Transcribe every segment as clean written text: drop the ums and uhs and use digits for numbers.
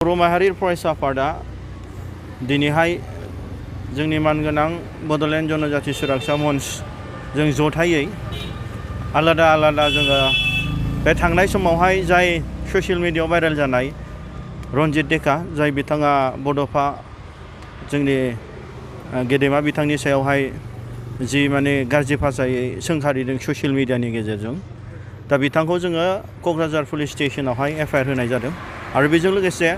बर' माहारि फरायसा आफादा दिनैहाय जोंनि मानगोनां बड'लेण्ड जनजाति सुरक्षा मंच जों जथायै आलादा आलादा जोङो बे थांनाय समावहाय जाय ससियेल मिडियायाव भाइरेल जानाय रनजित डेका जाय बिथाङा बड'फा जोंनि गेदेमा बिथांनि सायावहाय जि माने गाज्रि भाषायै सोंखारिदों ससियेल मिडियानि गेजेरजों दा बिथांखौ जोङो क'क्राझार पुलिस स्टेशनावहाय एफआइआर होनाय जादों आरो बेजों लोगोसे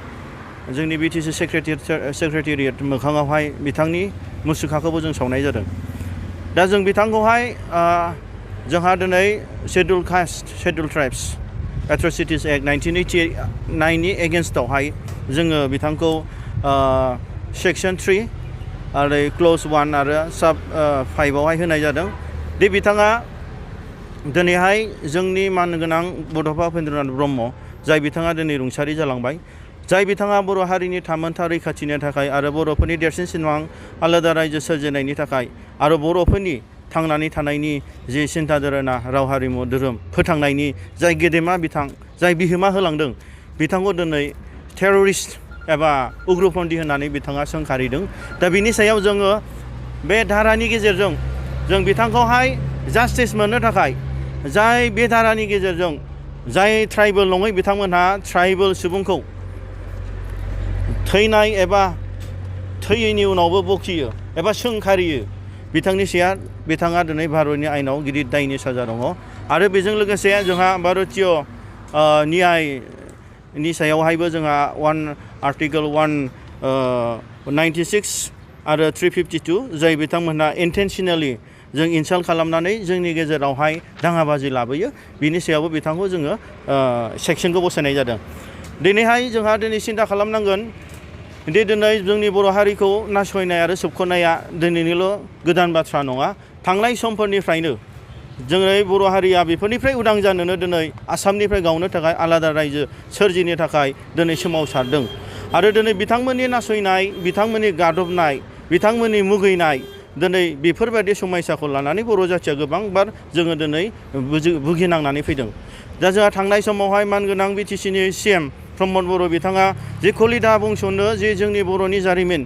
जोंनि BTC सेक्रेटारियेट मोखाङावहाय बिथांनि मुसुखाखौबो जों सावनाय जादों। दा जों बिथांखौहाय जोंहा दिनै scheduled caste scheduled tribes atrocities act 1989 नि एगेन्स्टआवहाय जोङो बिथांखौ सेक्सन 3 आरो क्ल'ज 1 आरो सब 5 आवहाय होनाय जादों। दि बिथाङा दिनैहाय जोंनि मानगोनां बड'फा उपेन्द्रनाथ ब्रह्म जाय बिथाङा दिनै रुंसारि जालांबाय, जाय बिथाङा बर' हारिनि थामोनथा रैखाथिनि थाखाय आरो बर'फोरनि देरसिन सिमां आलादा रायजो सोरजिनायनि थाखाय आरो बर'फोरनि थांनानै थानायनि जि सिन्था धारना राव हारिमु धोरोम फोथांनायनि जाय गेदेमा बिथां जाय बिहोमा होलांदों बिथांखौ दिनै टेररिस्ट एबा उग्रपन्थी होननानै बिथाङा सोंखारिदों। दा बिनि सायाव जोङो बे धारानि गेजेरजों जों बिथांखौहाय जास्टिस मोननो थाखाय जाय बे धारानि गेजेरजों जाय ट्राइबेल नङै बिथांमोनहा ट्राइबेल सुबुंखौ थैनाय एबा थैयैनि उनावबो बखियो एबा सोंखारियो बिथांनि सायाव बिथाङा दिनै भारतनि आयेनाव गिदिर दायनि साजा दङ आरो बेजों लोगोसे जोंहा भारतीय न्यायनि सायावहायबो जोंहा आर्टिकल 196 आरो 352 जाय बिथांमोनहा इन्टेन्सनेलि जों इनसाल्ट खालामनानै जोंनि गेजेरावहाय दाङाबाजि लाबोयो बिनि सायावबो बिथांखौ जोङो सेक्सनखौ बसायनाय जादों। दिनैहाय जोंहा दिनै सिन्था खालामनांगोन दि दिनै जोंनि बर' हारिखौ नासयनाय आरो सोबख'नाया दिनैनिल' गोदान बाथ्रा नङा। थांनाय समफोरनिफ्रायनो जोंनि बर' हारिया बेफोरनिफ्राय उदां जानोनो दिनै आसामनिफ्राय गावनो थाखाय आलादा रायजो सोरजिनो थाखाय दिनै सोमावसारदों आरो दिनै बिथांमोननि नासयनाय, बिथांमोननि गादबनाय, बिथांमोननि मुगैनाय दिनै बेफोरबायदि समयसाखौ लानानै बर' जाथिया गोबांबार जोङो दिनै भुगिनांनानै फैदों। दा जोंहा थांनाय समावहाय मानगोनां BTC नि CM प्रमद बर' बिथाङा जे कलिता बंस'नो जे जोंनि बर'नि जारिमिन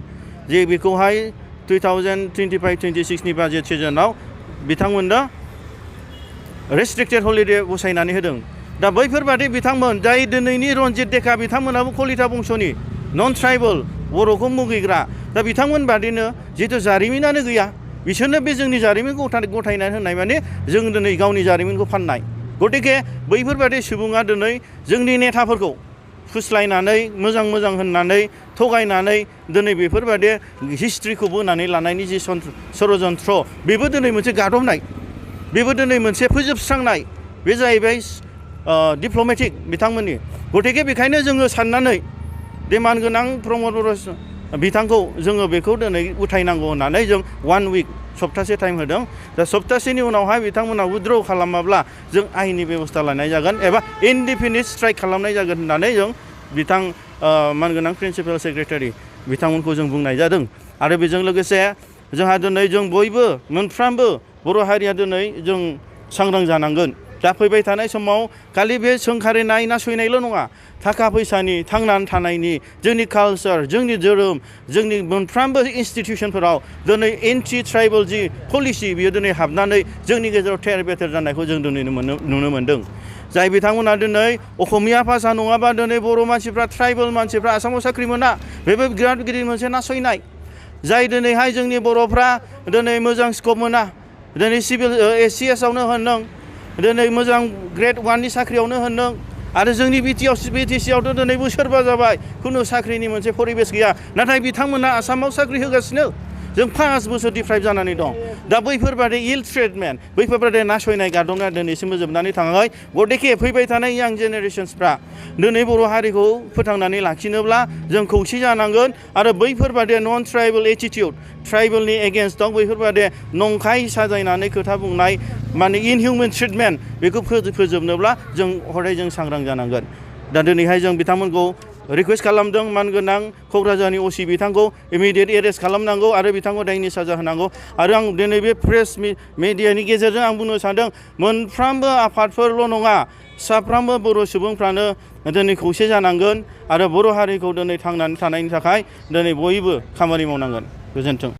जे बेखौहाय 2025-26 नि बाजेट सिजनाव बिथांमोननो रेस्ट्रिक्टेड हलिडे बसायनानै होदों। दा बैफोरबादि बिथांमोन जाय दिनैनि रनजित डेका बिथांमोनाबो कलिता बंस'नि नन ट्राइबेल बर'खौ मुगैग्रा, दा बिथांमोन बादिनो जिहेतु जारिमिनानो गैया बिसोरनो बे जोंनि जारिमिनखौ गथायनानै होनाय माने जों दिनै गावनि जारिमिनखौ फाननाय। गतिके बैफोरबादि सुबुङा दिनै जोंनि नेताफोरखौ फुस्लायनानै मोजां होननानै थगायनानै दिनै बेफोरबादि हिस्ट्रिखौ बोनानै लानायनि जि षड़यन्त्र बेबो दिनै मोनसे गादबनाय, बेबो दिनै मोनसे फोजोबस्रांनाय, बे जाहैबाय डिप्ल'मेटिक बिथांमोननि। गतिके बेखायनो जोङो साननानै बे मानगोनां प्रमद बर' बिथांखौ जोङो बेखौ दिनै उथायनांगौ होननानै जों 1 उइक सप्तासे टाइम होदों। दा सप्तासेनि उनावहाय बिथांमोना उइथड्र खालामाब्ला जों आयेननि बेबस्था लानाय जागोन एबा इनडिफिनिट स्ट्राइक खालामनाय जागोन होननानै जों बिथां मानगोनां प्रिन्सिपाल सेक्रेटारि बिथांमोनखौ जों बुंनाय जादों। आरो बेजों लोगोसे जोंहा दिनै जों बयबो मोनफ्रोमबो बर' हारिया दिनै जों सांग्रां जानांगोन। दा फैबाय थानाय समाव खालि बे सोंखारिनाय नासयनायल' नङा, थाखा फैसानि थांनानै थानायनि जोंनि कालचार, जोंनि धोरोम, जोंनि मोनफ्रोमबो इन्स्टिटिउसनफोराव दिनै एन्टि ट्राइबेल जि पलिसि बियो दिनै हाबनानै जोंनि गेजेराव थेर बेथेर जानायखौ जों दिनै नुनो मोन्दों। जाय बिथांमोना दिनै असमिया भाषा नङाबा दिनै बर' मानसिफ्रा ट्राइबेल मानसिफ्रा आसामाव साख्रि मोना, बेबो बिराद गिदिर मोनसे नासयनाय। जाय दिनैहाय जोंनि बर'फ्रा दिनै मोजां स्कप मोना, दिनै सिभिल SCS आवनो होन नों दिनै मोजां ग्रेड 1 नि साख्रियावनो होन नों आरो जोंनि BTC आवथ' दिनै बोसोरबा जाबाय खुनु साख्रिनि मोनसे परिबेस गैया, नाथाय बिथांमोना आसामाव साख्रि होगासिनो। जों 5 बोसोर डिप्राइभ जानानै दं। दा बैफोरबादि इल ट्रिटमेन्ट, बैफोरबादि नासयनाय गादबनाया दिनैसिमबो जोबनानै थाङाखै। गतिके फैबाय थानाय यां जेनेरेशन्सफ्रा दिनै बर' हारिखौ फोथांनानै लाखिनोब्ला जों खौसे जानांगोन आरो बैफोरबादि नन ट्राइबेल एटिटिउड, ट्राइबेलनि एगेन्स्ट दं बैफोरबादि नंखाय साजायनानै खोथा बुंनाय माने इनहिउमेन ट्रिटमेन्ट बेखौ फोजोबनोब्ला जों हदाय जों सांग्रां जानांगोन। दा दिनैहाय जों बिथांमोनखौ रिकुवेस्ट खालामदों मानगोनां क'क्राझारनि OC बिथांखौ इमिडियेट एरेस्ट खालामनांगौ आरो बिथांखौ दायनि साजा होनांगौ। आरो आं दिनै बे प्रेस मिडियानि गेजेरजों आं बुंनो सानदों मोनफ्रोमबो आफादफोरल' नङा, साफ्रोमबो बर' सुबुंफ्रानो दिनै खौसे जानांगोन आरो बर' हारिखौ दिनै थांनानै थानायनि थाखाय दिनै बयबो खामानि मावनांगोन। गोजोन्थों।